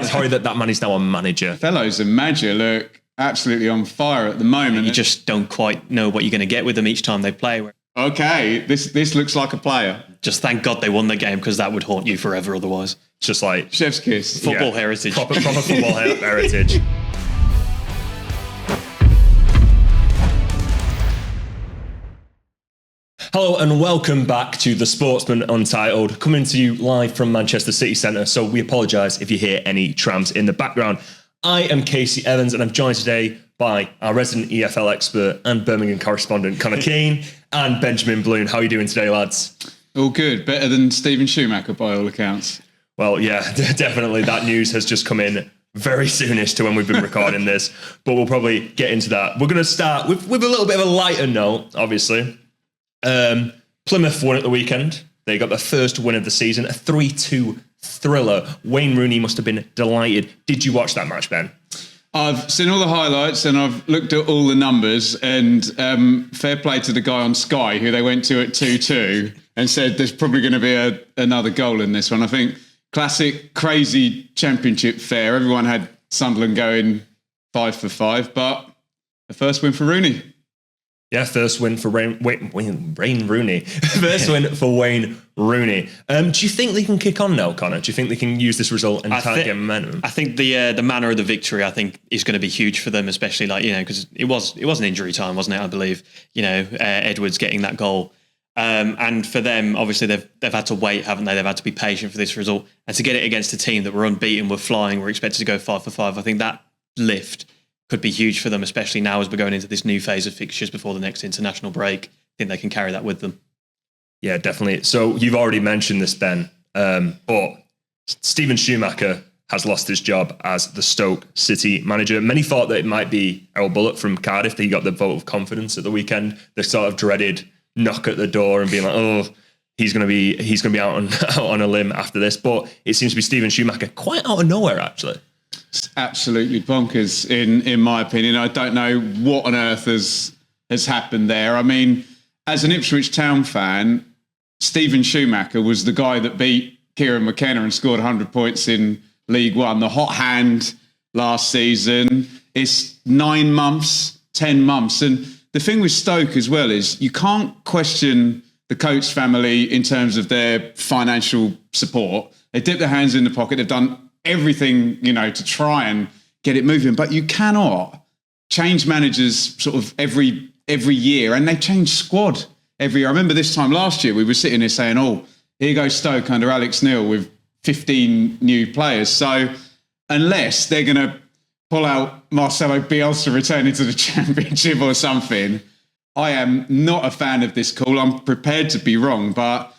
It's horrid that man is now a manager. Fellows and Madger look absolutely on fire at the moment. You just don't quite know what you're going to get with them each time they play. Okay, this looks like a player. Just thank God they won the game, because that would haunt you forever otherwise. Just like Chef's kiss. Football heritage. Proper football heritage. Hello and welcome back to the Sportsman Untitled, coming to you live from Manchester City Centre, so we apologise if you hear any trams in the background. I am Casey Evans and I'm joined today by our resident EFL expert and Birmingham correspondent Conor Keane and Benjamin Bloom. How are you doing today, lads? All good. Better than Steven Schumacher by all accounts. Well, yeah, definitely. That news has just come in very soonish to when we've been recording this, but we'll probably get into that. We're going to start with a little bit of a lighter note, obviously. Plymouth won at the weekend. They got their first win of the season, a 3-2 thriller. Wayne Rooney must have been delighted. Did you watch that match, Ben? I've seen all the highlights and I've looked at all the numbers, and fair play to the guy on Sky who they went to at 2-2 and said there's probably going to be another goal in this one. I think classic crazy championship fare. Everyone had Sunderland going 5 for 5, but the first win for Rooney. Yeah, first win for Wayne Rooney. First win for Wayne Rooney. Do you think they can kick on now, Connor? Do you think they can use this result and get momentum? I think the manner of the victory, I think, is going to be huge for them, especially because it was an injury time, wasn't it? I believe Edwards getting that goal, and for them, obviously they've had to wait, haven't they? They've had to be patient for this result, and to get it against a team that were unbeaten, were flying, were expected to go 5 for 5. I think that lift could be huge for them, especially now as we're going into this new phase of fixtures before the next international break. I think they can carry that with them. Yeah, definitely. So you've already mentioned this, Ben, but Steven Schumacher has lost his job as the Stoke City manager. Many thought that it might be Errol Bullock from Cardiff that he got the vote of confidence at the weekend. The sort of dreaded knock at the door and being like, oh, he's going to be out on a limb after this. But it seems to be Steven Schumacher quite out of nowhere, actually. It's absolutely bonkers, in my opinion. I don't know what on earth has happened there. I mean, as an Ipswich Town fan, Steven Schumacher was the guy that beat Kieran McKenna and scored 100 points in League One. The hot hand last season. It's 9 months, 10 months. And the thing with Stoke as well is you can't question the Coates family in terms of their financial support. They dip their hands in the pocket. They've done everything, to try and get it moving, but you cannot change managers sort of every year, and they change squad every year. I remember this time last year we were sitting here saying, oh, here goes Stoke under Alex Neil with 15 new players. So unless they're going to pull out Marcelo Bielsa returning to the Championship or something, I am not a fan of this call. I'm prepared to be wrong, but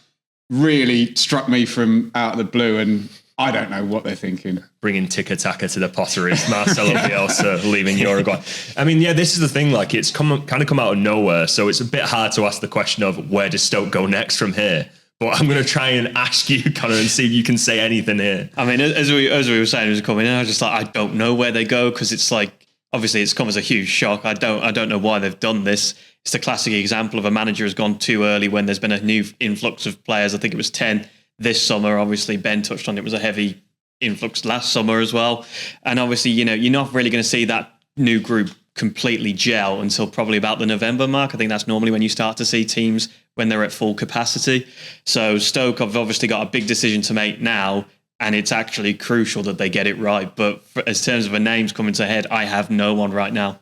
really struck me from out of the blue, and I don't know what they're thinking. Bringing tiki-taka to the potteries, Marcelo Bielsa leaving Uruguay. I mean, yeah, this is the thing. Like, it's come out of nowhere, so it's a bit hard to ask the question of where does Stoke go next from here. But I'm going to try and ask you, Connor, and see if you can say anything here. I mean, as we were saying, it was coming in. I was just like, I don't know where they go, because it's like, obviously, it's come as a huge shock. I don't know why they've done this. It's the classic example of a manager has gone too early when there's been a new influx of players. I think it was 10 this summer. Obviously, Ben touched on it was a heavy influx last summer as well. And obviously, you're not really going to see that new group completely gel until probably about the November mark. I think that's normally when you start to see teams when they're at full capacity. So Stoke have obviously got a big decision to make now, and it's actually crucial that they get it right. But as terms of a names coming to head, I have no one right now.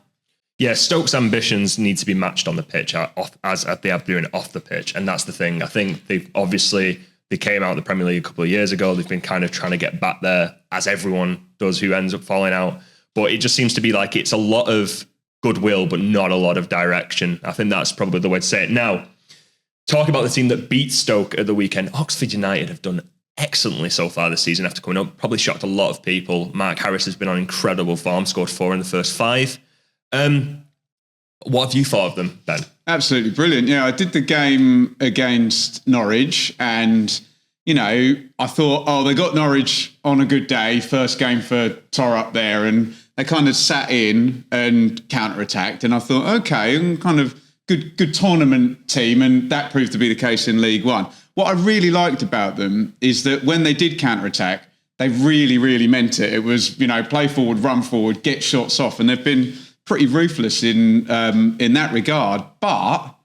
Yeah, Stoke's ambitions need to be matched on the pitch as they have doing off the pitch. And that's the thing. I think they came out of the Premier League a couple of years ago. They've been kind of trying to get back there, as everyone does who ends up falling out. But it just seems to be like it's a lot of goodwill, but not a lot of direction. I think that's probably the way to say it. Now, talk about the team that beat Stoke at the weekend. Oxford United have done excellently so far this season after coming up. Probably shocked a lot of people. Mark Harris has been on incredible form, scored 4 in the first 5. What have you thought of them, Ben? Absolutely brilliant. Yeah, I did the game against Norwich, and I thought, they got Norwich on a good day, first game for Tor up there, and they kind of sat in and counter-attacked, and I thought, okay, kind of good tournament team, and that proved to be the case in League One. What I really liked about them is that when they did counter-attack, they really, really meant it. It was, play forward, run forward, get shots off, and they've been pretty ruthless in that regard. But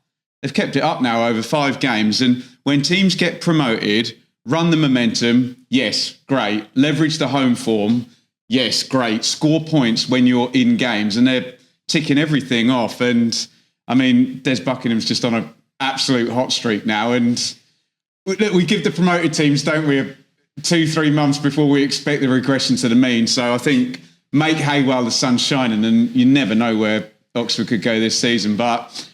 they've kept it up now over 5 games, and when teams get promoted, run the momentum, yes, great. Leverage the home form, yes, great. Score points when you're in games, and they're ticking everything off. And I mean, Des Buckingham's just on an absolute hot streak now, and we give the promoted teams, don't we, 2-3 months before we expect the regression to the mean. So I think make hay while the sun's shining, and you never know where Oxford could go this season. But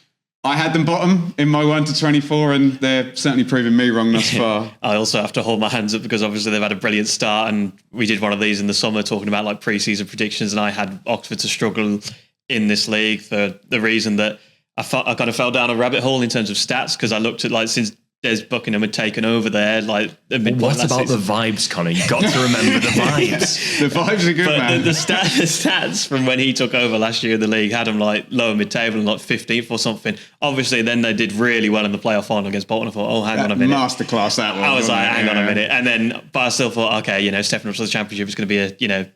I had them bottom in my 1 to 24, and they're certainly proving me wrong thus far. I also have to hold my hands up because obviously they've had a brilliant start, and we did one of these in the summer talking about like pre-season predictions, and I had Oxford to struggle in this league for the reason that I kind of fell down a rabbit hole in terms of stats, because I looked at like since Des Buckingham had taken over there, like what about the vibes, Connor? You've got to remember the vibes. The vibes are good, but man. The stats from when he took over last year in the league had him like lower mid-table and like 15th or something. Obviously, then they did really well in the playoff final against Bolton. I thought, oh, hang on a minute. Masterclass that one. I was like, hang on a minute. And then, but I still thought, okay, stepping up to the championship is going to be a,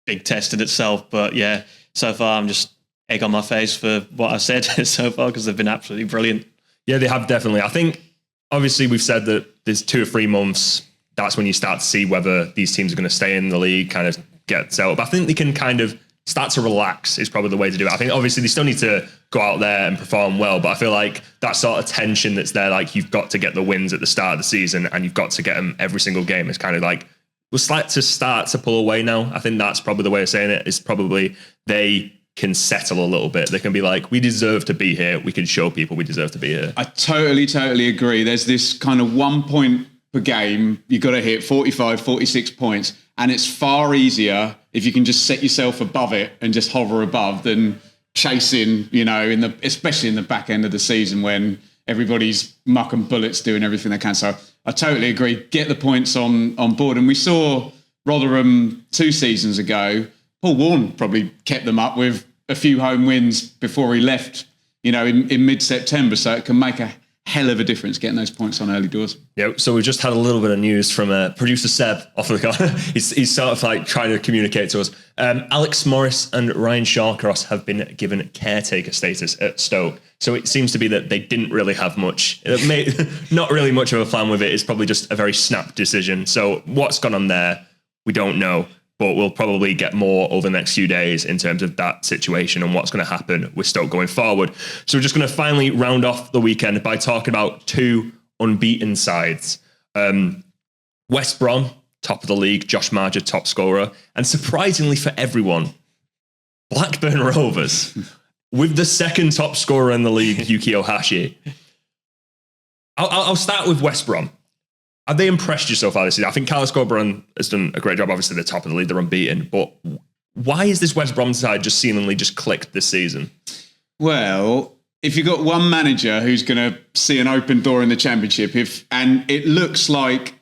big test in itself. But yeah, so far I'm just egg on my face for what I said so far, because they've been absolutely brilliant. Yeah, they have definitely. I think, obviously, we've said that there's 2 or 3 months. That's when you start to see whether these teams are going to stay in the league, kind of get settled. But I think they can kind of start to relax is probably the way to do it. I think obviously they still need to go out there and perform well, but I feel like that sort of tension that's there, like you've got to get the wins at the start of the season and you've got to get them every single game, is kind of like, we'll start to pull away now. I think that's probably the way of saying it, is probably they can settle a little bit. They can be like, we deserve to be here. We can show people we deserve to be here. I totally agree. There's this kind of 1 point per game. You've got to hit 45, 46 points. And it's far easier if you can just set yourself above it and just hover above than chasing, especially in the back end of the season when everybody's muck and bullets doing everything they can. So I totally agree. Get the points on board. And we saw Rotherham 2 seasons ago. Paul Warne probably kept them up with a few home wins before he left, in mid-September. So it can make a hell of a difference getting those points on early doors. Yeah, so we just had a little bit of news from producer Seb off the corner. he's sort of like trying to communicate to us. Alex Morris and Ryan Shawcross have been given caretaker status at Stoke. So it seems to be that they didn't really have much, not really much of a plan with it. It's probably just a very snap decision. So what's gone on there, we don't know. But we'll probably get more over the next few days in terms of that situation and what's going to happen with Stoke going forward. So we're just going to finally round off the weekend by talking about 2 unbeaten sides. West Brom, top of the league, Josh Marger, top scorer. And surprisingly for everyone, Blackburn Rovers, with the second top scorer in the league, Yuki Ohashi. I'll start with West Brom. Have they impressed you so far this season? I think Carlos Corberan has done a great job. Obviously, they're top of the league, they're unbeaten. But why is this West Brom side just seemingly just clicked this season? Well, if you've got one manager who's going to see an open door in the Championship, and it looks like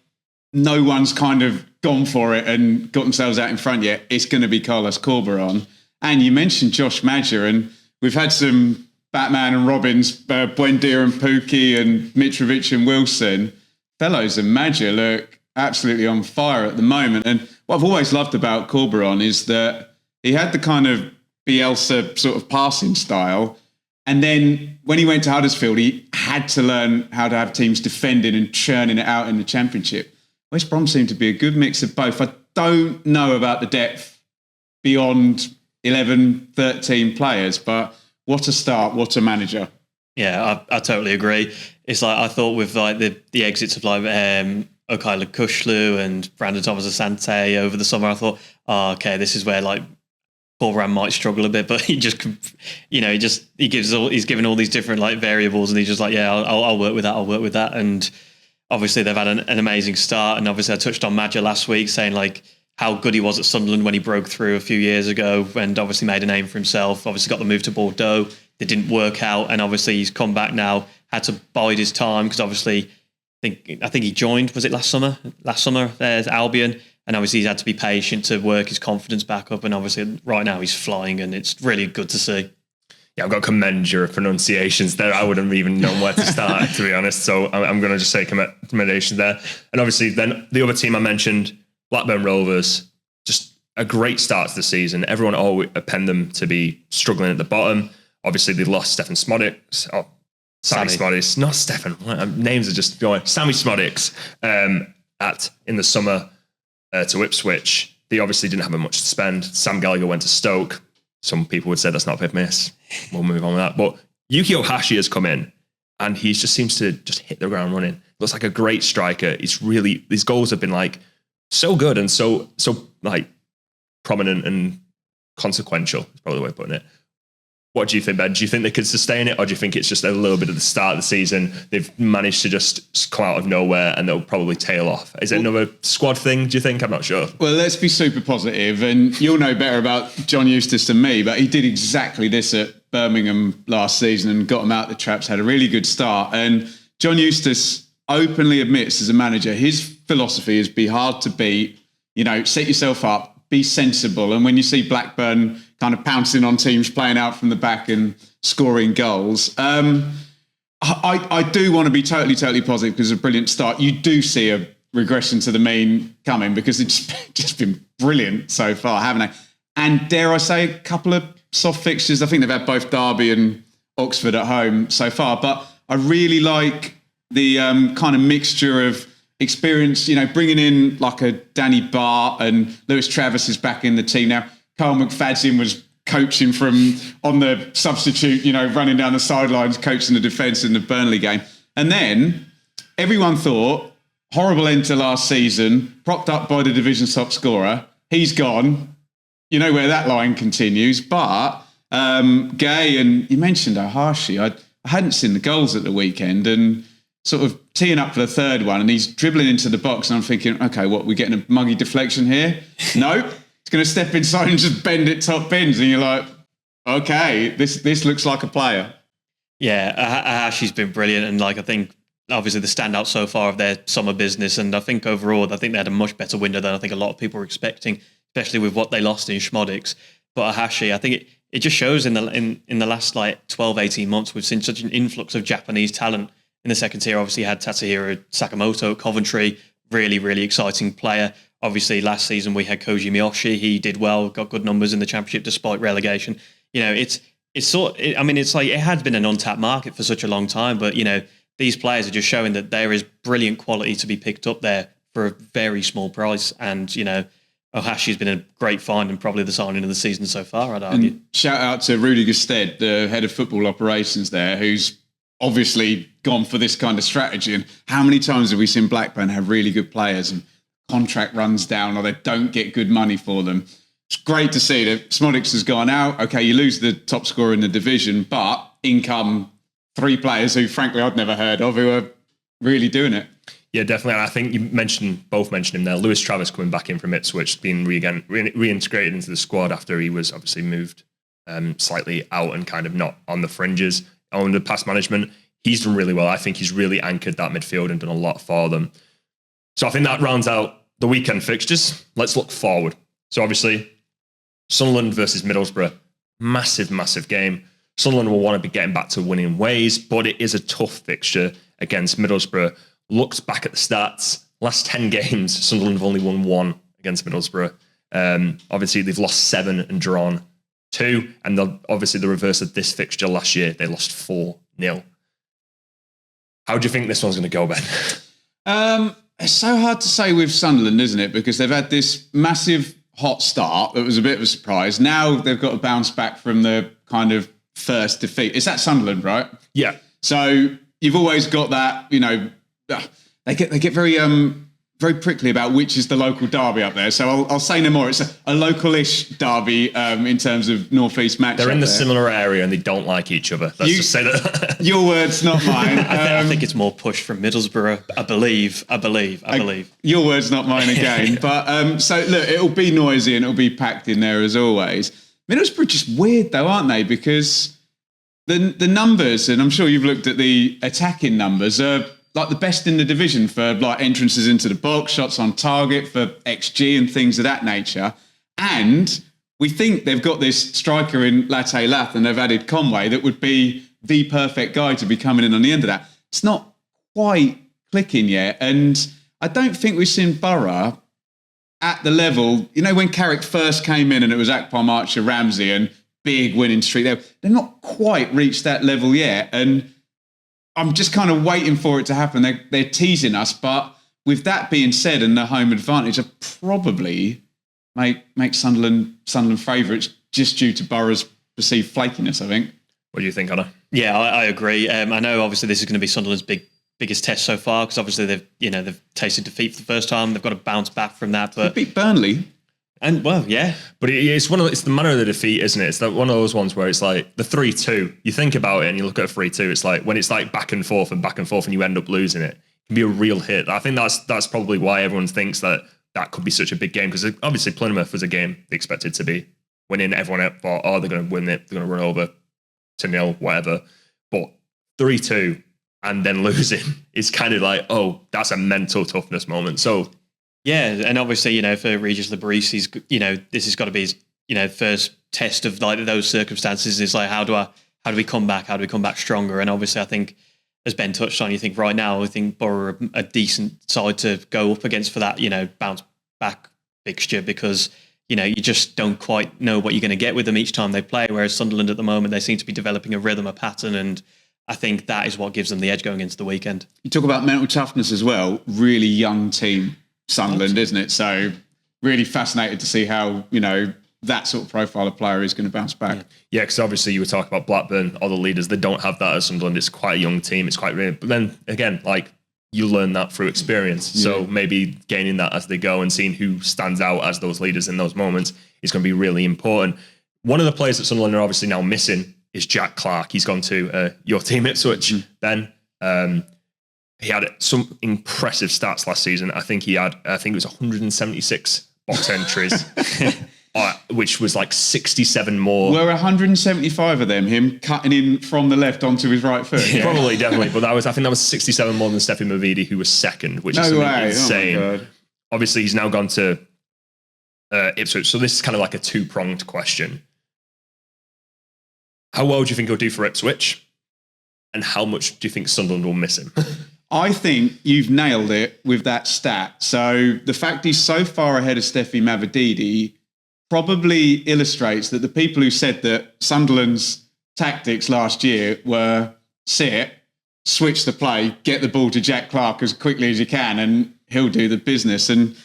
no one's kind of gone for it and got themselves out in front yet, it's going to be Carlos Corberan. And you mentioned Josh Madger, and we've had some Batman and Robins, Buendia and Pookie and Mitrovic and Wilson. Fellows and Madger look absolutely on fire at the moment. And what I've always loved about Corberan is that he had the kind of Bielsa sort of passing style. And then when he went to Huddersfield, he had to learn how to have teams defending and churning it out in the Championship. West Brom seemed to be a good mix of both. I don't know about the depth beyond 11, 13 players, but what a start, what a manager. Yeah, I totally agree. It's like I thought with like the exits of like Okay Kushlu and Brandon Thomas Asante over the summer, I thought, okay, this is where like Corberan might struggle a bit, but he's given all these different like variables, and he's just like, yeah, I'll work with that, I'll work with that. And obviously they've had an amazing start, and obviously I touched on Madger last week saying like how good he was at Sunderland when he broke through a few years ago and obviously made a name for himself, obviously got the move to Bordeaux. It didn't work out, and obviously he's come back now, had to bide his time because obviously I think he joined, was it last summer at Albion, and obviously he's had to be patient to work his confidence back up, and obviously right now he's flying, and it's really good to see. Yeah, I've got to commend your pronunciations there. I wouldn't have even known where to start, to be honest, so I'm going to just say commendations there. And obviously then the other team I mentioned, Blackburn Rovers, just a great start to the season. Everyone always penned them to be struggling at the bottom. Obviously, they lost Stefan Smodics. Oh, Sammy Smodics. Not Stefan. Names are just going. Sammy Smodics in the summer to Ipswich. They obviously didn't have much to spend. Sam Gallagher went to Stoke. Some people would say that's not a big miss. We'll move on with that. But Yuki Ohashi has come in, and he just seems to just hit the ground running. Looks like a great striker. These goals have been like so good and so like prominent and consequential. Is probably the way of putting it. What do you think, Ben? Do you think they could sustain it, or do you think it's just a little bit at the start of the season? They've managed to just come out of nowhere and they'll probably tail off. Is it another squad thing, do you think? I'm not sure. Well, let's be super positive, and you'll know better about John Eustace than me, but he did exactly this at Birmingham last season and got them out the traps, had a really good start. And John Eustace openly admits as a manager, his philosophy is be hard to beat, set yourself up, be sensible. And when you see Blackburn kind of pouncing on teams, playing out from the back and scoring goals, I do want to be totally positive because it's a brilliant start. You do see a regression to the mean coming because it's just been brilliant so far, haven't they? And dare I say, a couple of soft fixtures. I think they've had both Derby and Oxford at home so far. But I really like the kind of mixture of experience, bringing in like a Danny Bart, and Lewis Travis is back in the team now. Carl McFadzean was coaching from on the substitute, running down the sidelines, coaching the defence in the Burnley game. And then everyone thought, horrible end to last season, propped up by the division's top scorer. He's gone. You know where that line continues. But Gay, and you mentioned Ohashi, I hadn't seen the goals at the weekend, and sort of teeing up for the third one, and he's dribbling into the box, and I'm thinking, okay, what, we're getting a muggy deflection here? Nope. He's going to step inside and just bend it top bins, and you're like, okay, this looks like a player. Yeah, Ahashi's been brilliant, and I think obviously the standout so far of their summer business, and I think overall, they had a much better window than I think a lot of people were expecting, especially with what they lost in Schmodics. But Ahashi, I think it just shows in the last 12, 18 months, we've seen such an influx of Japanese talent. In the second tier, obviously, you had Tatsuhiro Sakamoto at Coventry, really, really exciting player. Obviously, last season we had Koji Miyoshi. He did well, got good numbers in the Championship despite relegation. It had been an untapped market for such a long time, but these players are just showing that there is brilliant quality to be picked up there for a very small price. And Ohashi's been a great find and probably the signing of the season so far, I'd argue. And shout out to Rudy Gusted, the head of football operations there, who's obviously gone for this kind of strategy. And how many times have we seen Blackburn have really good players and contract runs down, or they don't get good money for them? It's great to see that Smodics has gone out. Okay, you lose the top scorer in the division, but in come three players who, frankly, I'd never heard of, who are really doing it. Yeah, definitely. And I think you both mentioned him there. Lewis Travis coming back in from Ipswich, being reintegrated into the squad after he was obviously moved slightly out and kind of not on the fringes under past management. He's done really well. I think he's really anchored that midfield and done a lot for them. So I think that rounds out the weekend fixtures. Let's look forward. So obviously, Sunderland versus Middlesbrough, massive game. Sunderland will want to be getting back to winning ways, but it is a tough fixture against Middlesbrough. Looks back at the stats, last 10 games, Sunderland have only won 1 against Middlesbrough. Obviously, they've lost 7 and drawn 2, and obviously the reverse of this fixture last year, they lost 4-0. How do you think this one's going to go, Ben? It's so hard to say with Sunderland, isn't it? Because they've had this massive hot start. It was a bit of a surprise. Now they've got to bounce back from the kind of first defeat. It's at Sunderland, right? Yeah. So you've always got that, they get very prickly about which is the local derby up there. So I'll say no more. It's a local-ish derby in terms of North-East match. They're in the similar area and they don't like each other. Let's just say that. Your words, not mine. I think it's more push from Middlesbrough. I believe. Your words, not mine again. But so look, it'll be noisy and it'll be packed in there as always. Middlesbrough just weird though, aren't they? Because the numbers, and I'm sure you've looked at the attacking numbers, are like the best in the division for like entrances into the box, shots on target, for XG and things of that nature. And we think they've got this striker in Latte Lath, and they've added Conway that would be the perfect guy to be coming in on the end of that. It's not quite clicking yet. And I don't think we've seen Borough at the level, when Carrick first came in and it was Akpom, Archer, Ramsey and big winning streak, they're not quite reached that level yet. And I'm just kind of waiting for it to happen. They're teasing us. But with that being said and the home advantage, I probably make Sunderland favourites just due to Borough's perceived flakiness, I think. What do you think, Anna? Yeah, I agree. I know obviously this is going to be Sunderland's biggest test so far because obviously they've tasted defeat for the first time. They've got to bounce back from that. But they beat Burnley. And well, yeah. But it's the manner of the defeat, isn't it? It's like one of those ones where it's like the 3-2. You think about it and you look at a 3-2, it's like when it's like back and forth and you end up losing it, it can be a real hit. I think that's probably why everyone thinks that could be such a big game because obviously Plymouth was a game they expected to be winning. Everyone thought, they're going to win it. They're going to run over 2-0, whatever. But 3-2 and then losing is kind of like, that's a mental toughness moment. So yeah, and obviously, for Regis Labrisi's, this has got to be his, first test of like those circumstances. Is like, how do we come back? How do we come back stronger? And obviously, I think, as Ben touched on, you think right now, I think Borough are a decent side to go up against for that, bounce back fixture because, you just don't quite know what you're going to get with them each time they play. Whereas Sunderland at the moment, they seem to be developing a rhythm, a pattern, and I think that is what gives them the edge going into the weekend. You talk about mental toughness as well. Really young team. Sunderland, isn't it? So really fascinated to see how, that sort of profile of player is going to bounce back. Yeah, because obviously you were talking about Blackburn, all the leaders, they don't have that as Sunderland. It's quite a young team. It's quite rare. But then again, like you learn that through experience. Yeah. So maybe gaining that as they go and seeing who stands out as those leaders in those moments is going to be really important. One of the players that Sunderland are obviously now missing is Jack Clarke. He's gone to your team Ipswich, Ben. He had some impressive stats last season. I think it was 176 box entries, which was like 67 more. Were 175 of them him cutting in from the left onto his right foot? Yeah. Probably, definitely. But I think that was 67 more than Stefan Mavidi, who was second, which is insane. Oh, obviously, he's now gone to Ipswich. So this is kind of like a two-pronged question. How well do you think he'll do for Ipswich? And how much do you think Sunderland will miss him? I think you've nailed it with that stat. So the fact he's so far ahead of Steffi Mavididi probably illustrates that the people who said that Sunderland's tactics last year were sit, switch the play, get the ball to Jack Clarke as quickly as you can, and he'll do the business. And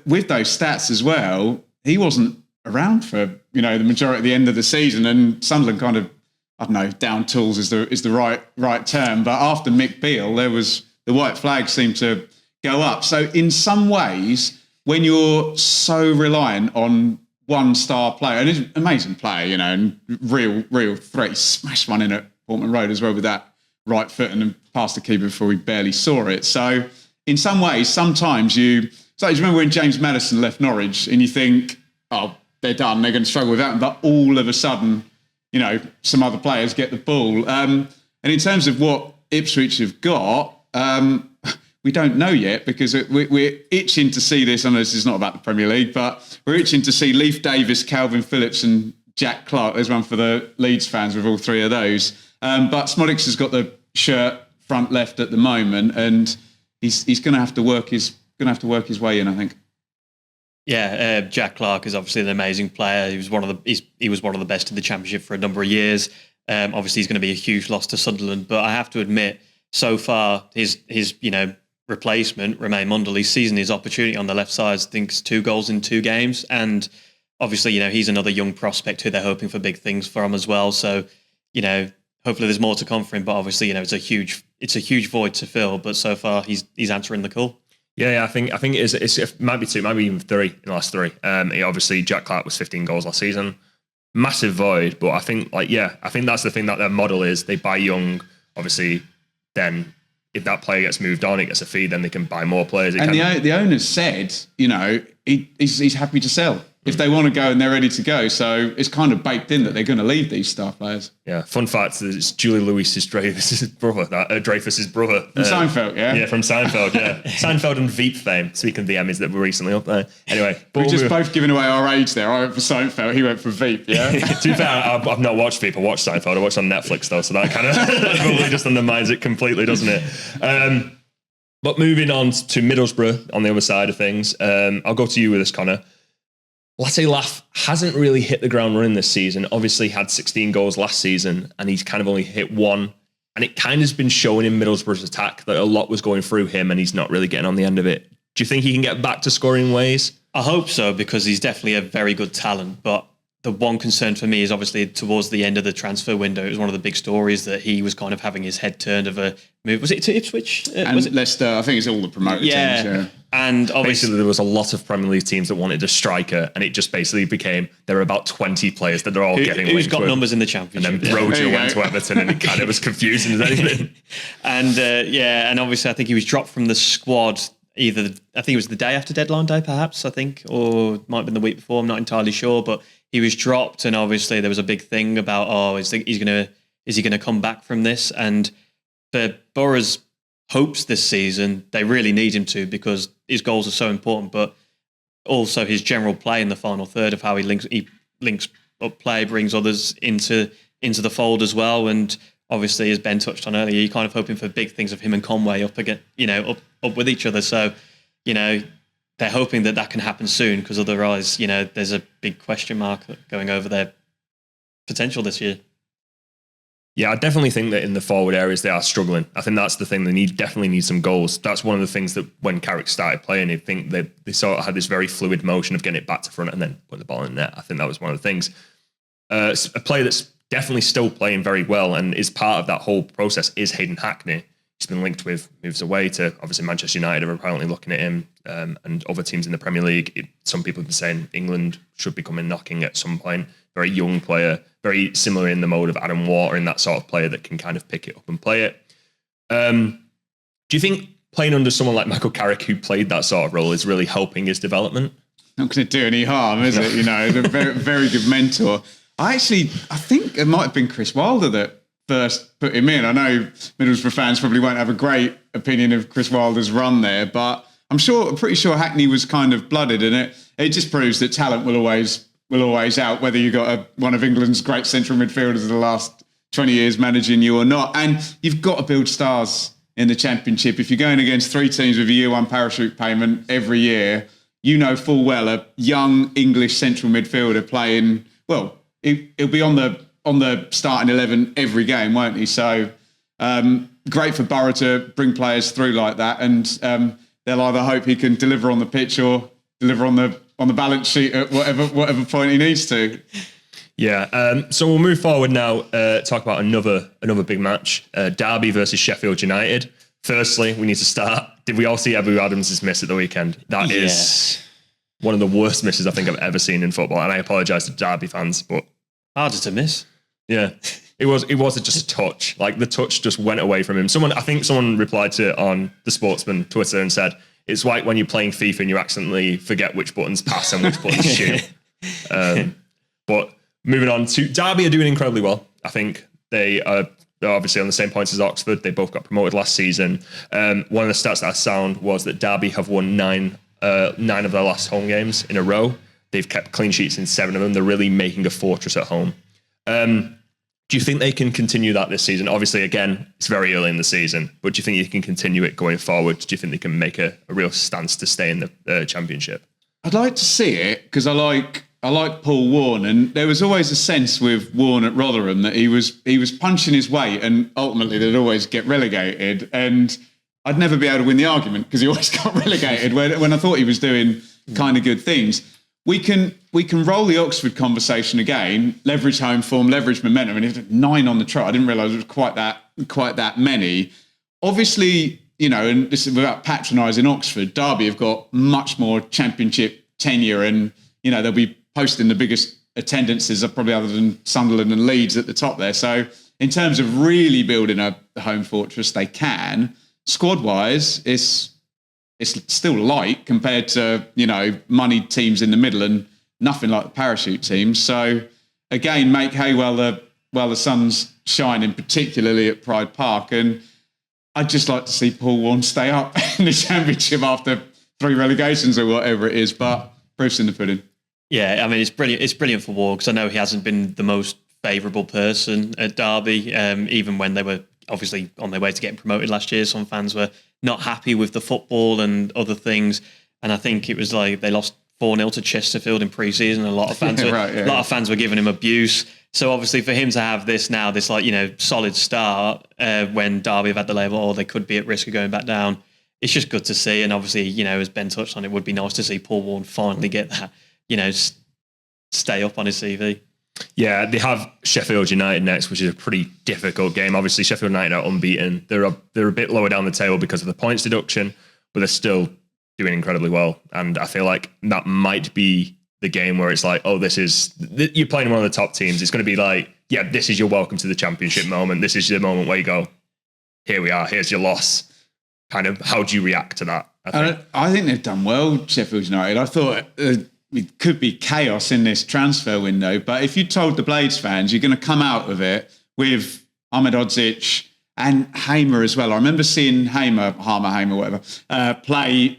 with those stats as well, he wasn't around for the majority of the end of the season, and Sunderland kind of, I don't know, down tools is the right term. But after Mick Beale, the white flag seemed to go up. So in some ways, when you're so reliant on one star player, and he's an amazing player, and real threat, he smashed one in at Portman Road as well with that right foot and then passed the keeper before we barely saw it. So in some ways, sometimes you remember when James Maddison left Norwich and you think, they're done, they're going to struggle with that. But all of a sudden, some other players get the ball. And in terms of what Ipswich have got, we don't know yet because we're itching to see this. I know this is not about the Premier League, but we're itching to see Leif Davis, Calvin Phillips and Jack Clarke. There's one for the Leeds fans with all three of those. But Smodics has got the shirt front left at the moment, and he's going to have to work his way in, I think. Yeah, Jack Clarke is obviously an amazing player. He was one of the best in the Championship for a number of years. Obviously, he's going to be a huge loss to Sunderland, but I have to admit, so far his replacement, Romain Mundell, he's seizing his opportunity on the left side. I think it's 2 goals in 2 games, and obviously he's another young prospect who they're hoping for big things from as well. So hopefully there's more to come for him. But obviously it's a huge void to fill. But so far he's answering the call. Yeah, I think it might be 2, maybe even 3 in the last 3. Obviously Jack Clarke was 15 goals last season, massive void. But I think that's the thing that their model is. They buy young, obviously. Then if that player gets moved on, it gets a fee, then they can buy more players. And the owners said, he's happy to sell if they want to go and they're ready to go. So it's kind of baked in that they're going to leave these star players. Yeah. Fun fact: it's Julie Louis-Dreyfus's brother. Dreyfus's brother from Seinfeld. Yeah. Yeah, from Seinfeld. Yeah. Seinfeld and Veep fame. Speaking of the Emmys that were recently up there. Anyway, we're just both giving away our age there. I went for Seinfeld. He went for Veep. Yeah. To be fair, I've not watched Veep. I watched Seinfeld. I watched on Netflix though, so that kind of probably just undermines it completely, doesn't it? But moving on to Middlesbrough on the other side of things, I'll go to you with this, Connor. Latte Laugh hasn't really hit the ground running this season. Obviously had 16 goals last season and he's kind of only hit one. And it kind of has been showing in Middlesbrough's attack that a lot was going through him and he's not really getting on the end of it. Do you think he can get back to scoring ways? I hope so, because he's definitely a very good talent. But the one concern for me is obviously towards the end of the transfer window, it was one of the big stories that he was kind of having his head turned of a move. Was it to Ipswich? And Leicester, I think it's all the promoted teams. Yeah. And obviously basically there was a lot of Premier League teams that wanted a striker, and it just basically became there were about 20 players that they're all getting. Who's got numbers in the Championship? And then Roger went to Everton, and it kind of was confusing as anything. And and obviously I think he was dropped from the squad. I think it was the day after deadline day, perhaps, or it might have been the week before. I'm not entirely sure, but he was dropped, and obviously there was a big thing about, is he gonna come back from this? And for Boro's hopes this season, they really need him to, because his goals are so important, but also his general play in the final third of how he links up play, brings others into the fold as well. And obviously, as Ben touched on earlier, you're kind of hoping for big things of him and Conway up again, up with each other. So, they're hoping that can happen soon, because otherwise, there's a big question mark going over their potential this year. Yeah, I definitely think that in the forward areas they are struggling. I think that's the thing. They definitely need some goals. That's one of the things that when Carrick started playing, I think they sort of had this very fluid motion of getting it back to front and then putting the ball in net. I think that was one of the things. A player that's definitely still playing very well and is part of that whole process is Hayden Hackney. He's been linked with moves away to, obviously, Manchester United are apparently looking at him, and other teams in the Premier League. Some people have been saying England should be coming knocking at some point. Very young player, very similar in the mode of Adam Water, and that sort of player that can kind of pick it up and play it. Do you think playing under someone like Michael Carrick, who played that sort of role, is really helping his development? Not going to do any harm, is it? They're a very, very good mentor. I think it might have been Chris Wilder that first put him in. I know Middlesbrough fans probably won't have a great opinion of Chris Wilder's run there, but I'm pretty sure Hackney was kind of blooded, and it just proves that talent will always out, whether you got one of England's great central midfielders of the last 20 years managing you or not. And you've got to build stars in the Championship. If you're going against three teams with a year one parachute payment every year, you know full well a young English central midfielder playing, well, he'll be on the starting 11 every game, won't he? So great for Borough to bring players through like that, and they'll either hope he can deliver on the pitch or deliver on the balance sheet at whatever point he needs to. Yeah. So we'll move forward now. Talk about another big match: Derby versus Sheffield United. Firstly, we need to start. Did we all see Ebou Adams' miss at the weekend? That is one of the worst misses I think I've ever seen in football, and I apologise to Derby fans, but harder to miss. Yeah, it was just a touch. Like the touch just went away from him. I think someone replied to it on the Sportsman Twitter and said, it's like when you're playing FIFA and you accidentally forget which buttons pass and which buttons shoot. But moving on to Derby are doing incredibly well. I think they're obviously on the same points as Oxford. They both got promoted last season. One of the stats that I found was that Derby have won nine of their last home games in a row. They've kept clean sheets in 7 of them. They're really making a fortress at home. Do you think they can continue that this season? Obviously, again, it's very early in the season, but do you think you can continue it going forward? Do you think they can make a real stance to stay in the Championship? I'd like to see it, because I like Paul Warne, and there was always a sense with Warne at Rotherham that he was punching his weight, and ultimately they'd always get relegated, and I'd never be able to win the argument because he always got relegated when I thought he was doing kind of good things. We can roll the Oxford conversation again, leverage home form, leverage momentum, and he had 9 on the trot. I didn't realise it was quite that many. Obviously, and this is without patronising Oxford, Derby have got much more Championship tenure, and they'll be posting the biggest attendances, probably other than Sunderland and Leeds at the top there. So in terms of really building a home fortress, they can. Squad-wise, it's still light compared to, moneyed teams in the middle and nothing like the parachute teams. So again, make hay while the sun's shining, particularly at Pride Park. And I'd just like to see Paul Warne stay up in the Championship after 3 relegations or whatever it is, but proof's in the pudding. Yeah, I mean, it's brilliant. It's brilliant for Warne, because I know he hasn't been the most favourable person at Derby, even when they were obviously on their way to getting promoted last year. Some fans were not happy with the football and other things. And I think it was like they lost 4-0 to Chesterfield in pre-season. A lot of fans were giving him abuse. So obviously for him to have this now, this solid start when Derby have had the label, or they could be at risk of going back down, it's just good to see. And obviously, as Ben touched on, it would be nice to see Paul Warne finally get that, stay up on his CV. Yeah, they have Sheffield United next, which is a pretty difficult game. Obviously, Sheffield United are unbeaten. They're a bit lower down the table because of the points deduction, but they're still doing incredibly well. And I feel like that might be the game where it's like, oh, you're playing one of the top teams. It's going to be like, yeah, this is your welcome to the championship moment. This is the moment where you go, here we are, here's your loss. Kind of, how do you react to that? I think they've done well, Sheffield United. I thought it could be chaos in this transfer window, but if you told the Blades fans you're going to come out of it with Ahmed Odzic and Hamer as well. I remember seeing Hamer, whatever, play,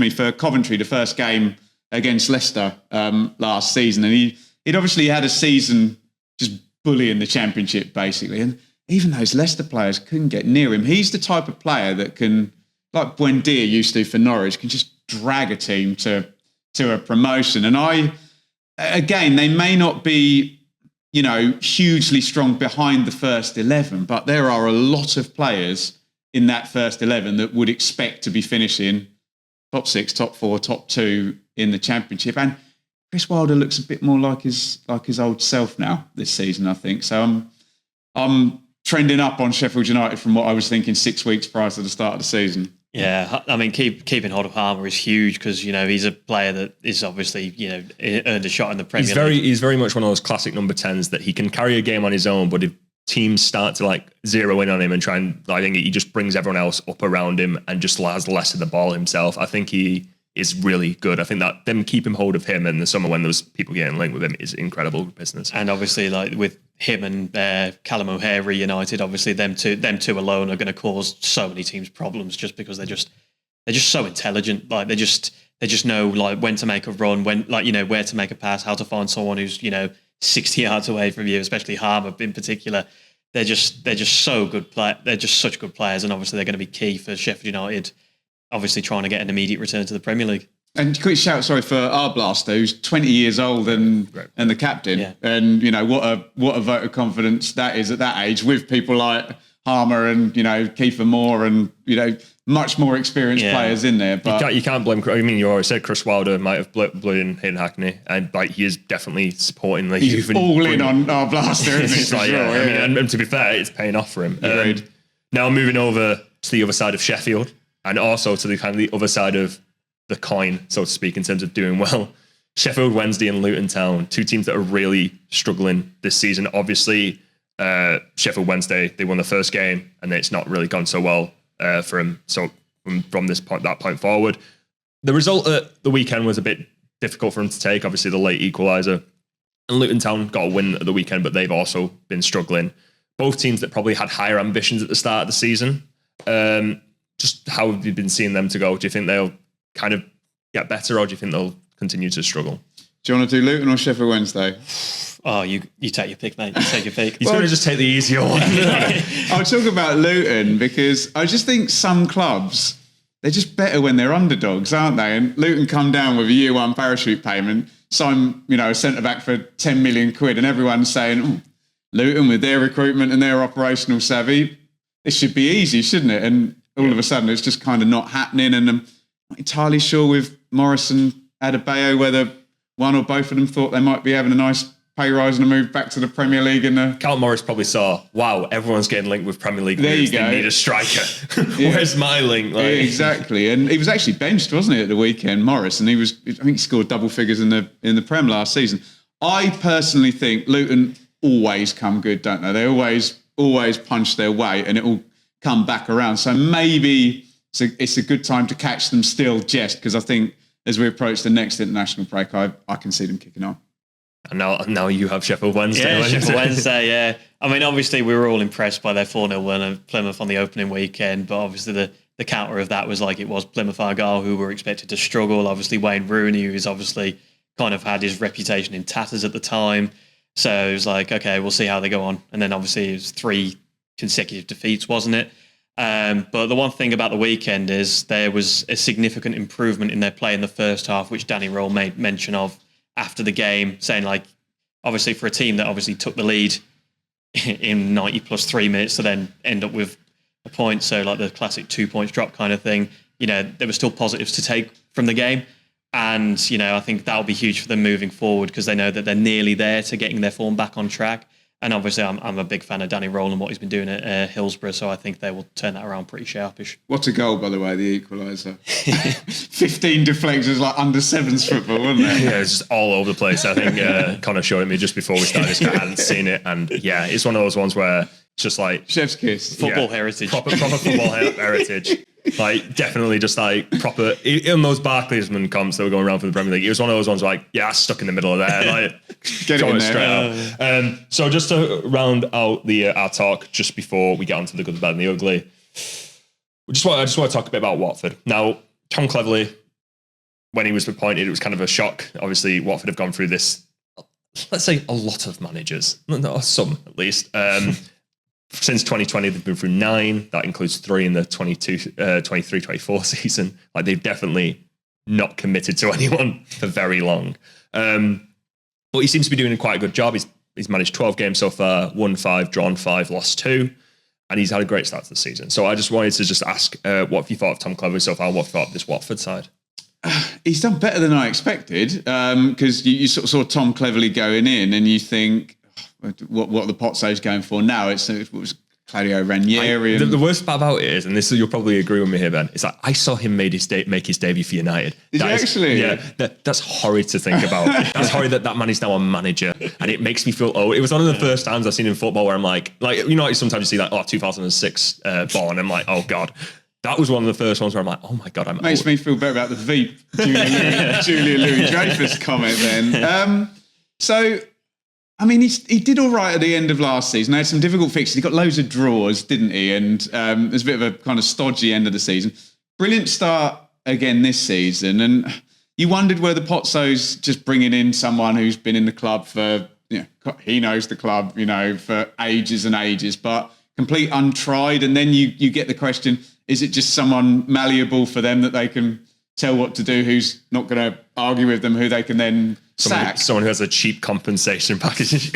for Coventry, the first game against Leicester last season. And he'd obviously had a season just bullying the Championship, basically. And even those Leicester players couldn't get near him. He's the type of player that can, like Buendia used to for Norwich, can just drag a team to a promotion. And they may not be, hugely strong behind the first 11, but there are a lot of players in that first 11 that would expect to be finishing top 6, top 4, top 2 in the Championship. And Chris Wilder looks a bit more like his old self now this season, I think. So I'm trending up on Sheffield United from what I was thinking 6 weeks prior to the start of the season. Yeah, I mean, keeping hold of Harmer is huge because, he's a player that is obviously, earned a shot in the Premier League. He's very much one of those classic number 10s that he can carry a game on his own, but if teams start to zero in on him and try and, I think he just brings everyone else up around him and just has less of the ball himself. I think he is really good. I think that them keeping hold of him in the summer when those people getting linked with him is incredible business. And obviously, with him and Callum O'Hare reunited, obviously them two alone are going to cause so many teams problems just because they're just so intelligent. They just know when to make a run, where to make a pass, how to find someone who's 60 yards away from you, especially Harmer in particular. They're just so good. They're just such good players, and obviously they're going to be key for Sheffield United. Obviously, trying to get an immediate return to the Premier League. And quick shout, sorry, for Arblaster, who's 20 years old and the captain. Yeah. And what a vote of confidence that is at that age with people like Harmer and Kiefer Moore and much more experienced players in there. But you can't blame. I mean, you already said Chris Wilder might have blood in Hayden Hackney, and he is definitely supporting the youth. He's all in on Arblaster, isn't he? I mean, and to be fair, it's paying off for him. Now moving over to the other side of Sheffield. And also to the other side of the coin, so to speak, in terms of doing well. Sheffield Wednesday and Luton Town, two teams that are really struggling this season. Obviously, Sheffield Wednesday, they won the first game, and it's not really gone so well for them. So from that point forward, the result at the weekend was a bit difficult for them to take. Obviously, the late equaliser. And Luton Town got a win at the weekend, but they've also been struggling. Both teams that probably had higher ambitions at the start of the season. Just how have you been seeing them to go? Do you think they'll kind of get better, or do you think they'll continue to struggle? Do you want to do Luton or Sheffield Wednesday? Oh, you take your pick, mate. You take your pick. He's going to just take the easier one. I'll talk about Luton because I just think some clubs, they're just better when they're underdogs, aren't they? And Luton come down with a year one parachute payment, sign a centre-back for 10 million quid, and everyone's saying, Luton with their recruitment and their operational savvy, this should be easy, shouldn't it? And all of a sudden, it's just kind of not happening. And I'm not entirely sure with Morris and Adebayo whether one or both of them thought they might be having a nice pay rise and a move back to the Premier League. And Cal Morris probably saw, wow, everyone's getting linked with Premier League. There you go. They need a striker. Where's my link? Exactly. And he was actually benched, wasn't he, at the weekend, Morris? And I think he scored double figures in the Prem last season. I personally think Luton always come good, don't they? They always punch their way, and it will come back around. So maybe it's a good time to catch them still, just because I think as we approach the next international break, I can see them kicking on. And now you have Sheffield Wednesday. Yeah, Sheffield Wednesday, yeah. I mean, obviously we were all impressed by their 4-0 win of Plymouth on the opening weekend, but obviously the counter of that was it was Plymouth Argyle, who were expected to struggle. Obviously Wayne Rooney, who's obviously kind of had his reputation in tatters at the time. So it was okay, we'll see how they go on. And then obviously it was three consecutive defeats, wasn't it? But the one thing about the weekend is there was a significant improvement in their play in the first half, which Danny Röhl made mention of after the game, saying like, obviously for a team that obviously took the lead in 90 plus 3 minutes to then end up with a point, so like the classic 2 points drop kind of thing, there were still positives to take from the game. And, I think that'll be huge for them moving forward because they know that they're nearly there to getting their form back on track. And obviously, I'm a big fan of Danny Röhl and what he's been doing at Hillsborough, so I think they will turn that around pretty sharpish. What a goal, by the way, the equaliser. 15 deflections, like under sevens football, wasn't it? Yeah, it's just all over the place. I think Conor showed it me just before we started this. I hadn't seen it, and yeah, it's one of those ones where it's just like chef's kiss, football heritage, proper football heritage. Like definitely just like proper in those Barclaysman comps that were going around for the Premier League. It was one of those ones where like, yeah, stuck in the middle of there. Like get it in there. Straight out. So just to round out our talk just before we get onto the good, the bad, and the ugly, I just want to talk a bit about Watford. Now, Tom Cleverley, when he was appointed, it was kind of a shock. Obviously, Watford have gone through this, let's say a lot of managers, some at least. Since 2020, they've been through 9. That includes 3 in the 23-24 season. Like they've definitely not committed to anyone for very long. But he seems to be doing quite a good job. He's managed 12 games so far, won 5, drawn 5, lost 2. And he's had a great start to the season. So I just wanted to just ask, what have you thought of Tom Cleverley so far? What have you thought of this Watford side? He's done better than I expected because you sort of saw Tom Cleverley going in and you think, what are the Pozzos going for now? It was Claudio Ranieri. The worst part about it is, and this you'll probably agree with me here, Ben, it's like I saw him make his debut for United. Did you actually? Yeah, that's horrid to think about. That's horrid that man is now a manager, and it makes me feel old. It was one of the first times I've seen in football where I'm like sometimes you see like 2006 born. I'm like, oh god. That was one of the first ones where I'm like, oh my god, I'm makes old. Me feel better about the Veep Julia Louis-Dreyfus comment then. So. I mean, he did all right at the end of last season. He had some difficult fixtures. He got loads of draws, didn't he? And there's a bit of a kind of stodgy end of the season. Brilliant start again this season. And you wondered whether Pozzos just bringing in someone who's been in the club for, he knows the club, for ages and ages, but complete untried. And then you get the question, is it just someone malleable for them that they can tell what to do, who's not going to argue with them, who they can then sack? Someone who has a cheap compensation package.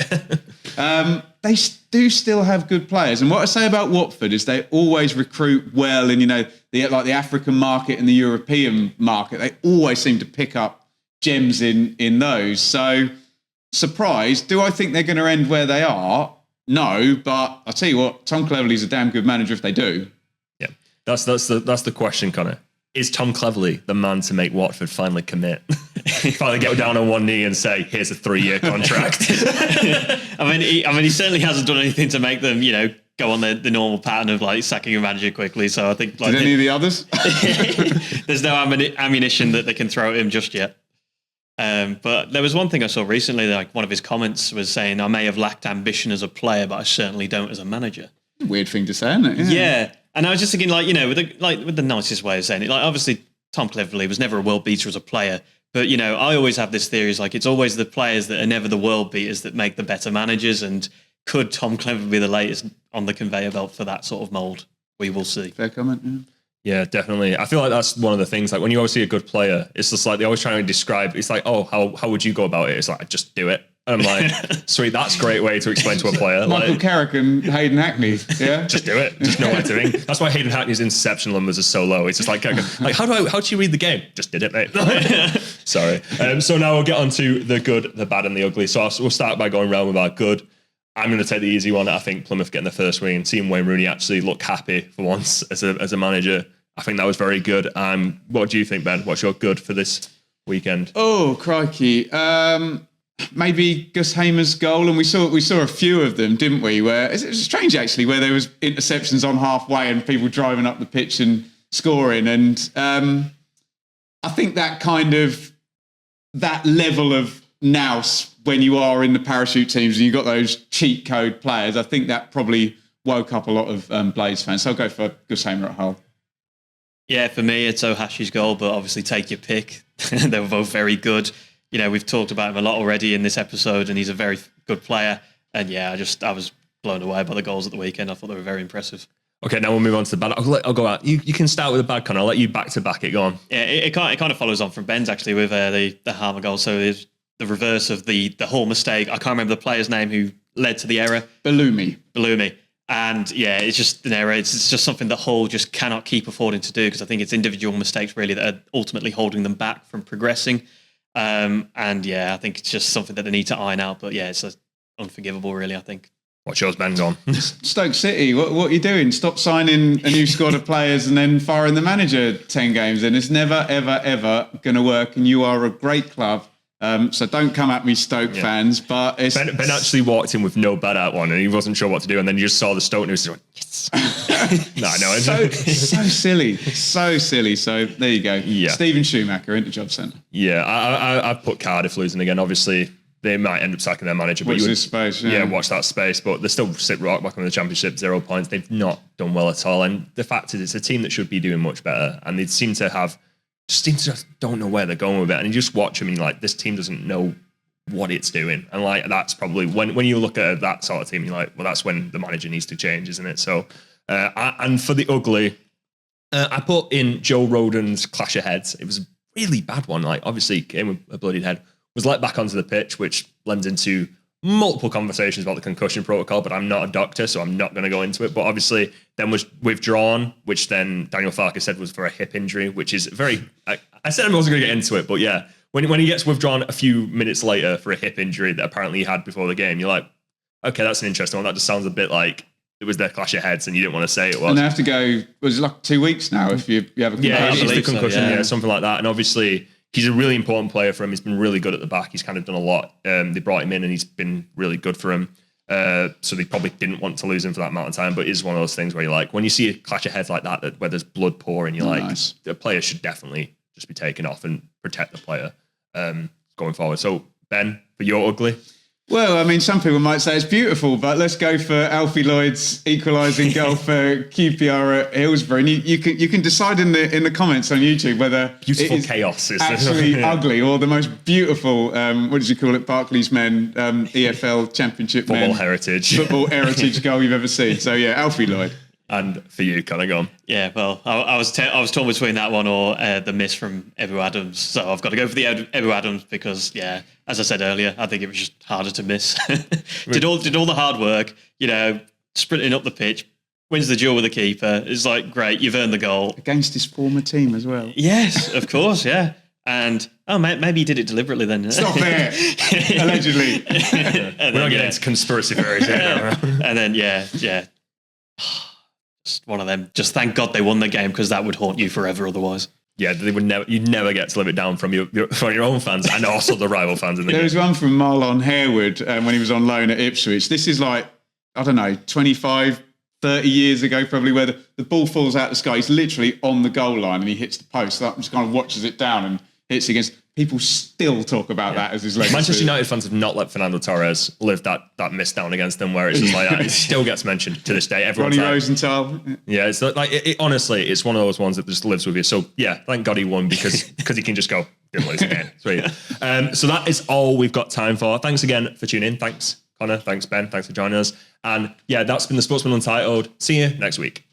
They do still have good players. And what I say about Watford is they always recruit well in, the African market and the European market. They always seem to pick up gems in those. So, surprised. Do I think they're going to end where they are? No, but I'll tell you what, Tom Cleverley's a damn good manager if they do. Yeah, that's the question, Conor. Is Tom Cleverley the man to make Watford finally commit? Finally get down on one knee and say, here's a 3-year contract. He certainly hasn't done anything to make them, go on the normal pattern of like sacking a manager quickly. So I think did any of the others? There's no ammunition that they can throw at him just yet. But there was one thing I saw recently, like one of his comments was saying, I may have lacked ambition as a player, but I certainly don't as a manager. Weird thing to say, isn't it? Yeah. And I was just thinking, with the nicest way of saying it, like obviously Tom Cleverley was never a world beater as a player, but I always have this theory, is like it's always the players that are never the world beaters that make the better managers. And could Tom Cleverley be the latest on the conveyor belt for that sort of mould? We will see. Fair comment. Yeah, definitely. I feel like that's one of the things. Like when you always see a good player, it's just like they always trying to describe. It's like, oh, how would you go about it? It's like just do it. And I'm like, sweet, that's a great way to explain to a player. Michael Carrick and Hayden Hackney, yeah? Just do it. Just know what to do. That's why Hayden Hackney's interception numbers are so low. It's just like how do you read the game? Just did it, mate. Sorry. So now we'll get on to the good, the bad, and the ugly. So we'll start by going round with our good. I'm going to take the easy one. I think Plymouth getting the first win and seeing Wayne Rooney actually look happy for once as a manager. I think that was very good. What do you think, Ben? What's your good for this weekend? Oh, crikey. Maybe Gus Hamer's goal, and we saw a few of them, didn't we? Where it was strange actually, where there was interceptions on halfway and people driving up the pitch and scoring. And I think that level of nous when you are in the parachute teams and you've got those cheat code players, I think that probably woke up a lot of Blades fans. So I'll go for Gus Hamer at Hull. Yeah, for me, it's Ohashi's goal, but obviously take your pick. They were both very good. We've talked about him a lot already in this episode, and he's a very good player. And yeah, I was blown away by the goals at the weekend. I thought they were very impressive. Okay, now we'll move on to the bad. I'll go out. You can start with the bad, Conor. I'll let you back to back it. Go on. Yeah, it kind of follows on from Ben's actually with the Harmer goal. So it's the reverse of the Hall mistake. I can't remember the player's name who led to the error. Bellumi. And yeah, it's just an error. It's just something that Hull just cannot keep affording to do, because I think it's individual mistakes really that are ultimately holding them back from progressing. And yeah, I think it's just something that they need to iron out. But yeah, it's unforgivable really, I think. What's yours, Ben? Go on. Stoke City, what are you doing? Stop signing a new squad of players and then firing the manager 10 games in. It's never, ever, ever going to work. And you are a great club. So don't come at me, Stoke fans. But it's Ben actually walked in with no bet at one, and he wasn't sure what to do. And then you just saw the Stoke news. And yes. No, I know. So silly. So silly. So there you go. Yeah. Steven Schumacher into Job Centre. Yeah, I've put Cardiff losing again. Obviously, they might end up sacking their manager. Watch this space. Yeah, watch that space. But they still sit rock back on the Championship, 0 points. They've not done well at all. And the fact is, it's a team that should be doing much better. And they seem to just don't know where they're going with it. And you just watch them and you're like, this team doesn't know what it's doing. And like, that's probably when you look at that sort of team, you're like, well, that's when the manager needs to change, isn't it? So, and for the ugly, I put in Joe Rodon's clash of heads. It was a really bad one. Like, obviously, came with a bloodied head, was let back onto the pitch, which lends into multiple conversations about the concussion protocol, but I'm not a doctor, so I'm not going to go into it. But obviously, then was withdrawn, which then Daniel Farke said was for a hip injury, which is very. I said I wasn't going to get into it, but yeah, when he gets withdrawn a few minutes later for a hip injury that apparently he had before the game, you're like, okay, that's an interesting one. That just sounds a bit like it was their clash of heads, and you didn't want to say it was. And they have to go. Was it like 2 weeks now if you have a concussion? Yeah, it's the concussion, so, something like that. And obviously, he's a really important player for him. He's been really good at the back. He's kind of done a lot. They brought him in and he's been really good for him. So they probably didn't want to lose him for that amount of time. But it is one of those things where you're like, when you see a clash of heads like that where there's blood pouring, you're like, the player should definitely just be taken off and protect the player going forward. So, Ben, for your ugly? Well, I mean, some people might say it's beautiful, but let's go for Alfie Lloyd's equalising goal for QPR at Hillsborough. And you can decide in the comments on YouTube whether beautiful it is chaos is actually ugly or the most beautiful. What did you call it? Barclays men, EFL Championship football men, heritage goal you've ever seen. So yeah, Alfie Lloyd. And for you, kind of gone. Yeah, well, I was torn between that one or the miss from Ebu Adams. So I've got to go for the Ebu Adams because, yeah, as I said earlier, I think it was just harder to miss. did all the hard work, sprinting up the pitch, wins the duel with the keeper. It's like, great, you've earned the goal. Against his former team as well. Yes, of course, yeah. And, maybe he did it deliberately then. Stop it! Allegedly. We're not getting into conspiracy theories here. And then, yeah. Just one of them. Just thank God they won the game because that would haunt you forever otherwise. Yeah, you'd never get to live it down from your own fans and also the rival fans in the game. There was one from Marlon Harewood when he was on loan at Ipswich. This is like, I don't know, 25, 30 years ago probably, where the ball falls out of the sky. He's literally on the goal line and he hits the post. So just kind of watches it down and hits against. People still talk about that as his legacy. Manchester United fans have not let Fernando Torres live that miss down against them, where it's just like that. It still gets mentioned to this day. Everyone's Ronnie Rosenthal. Yeah, it's like honestly, it's one of those ones that just lives with you. So yeah, thank God he won because he can just go, didn't lose again. Sweet. So that is all we've got time for. Thanks again for tuning in. Thanks, Conor. Thanks, Ben. Thanks for joining us. And yeah, that's been the Sportsman Untitled. See you next week.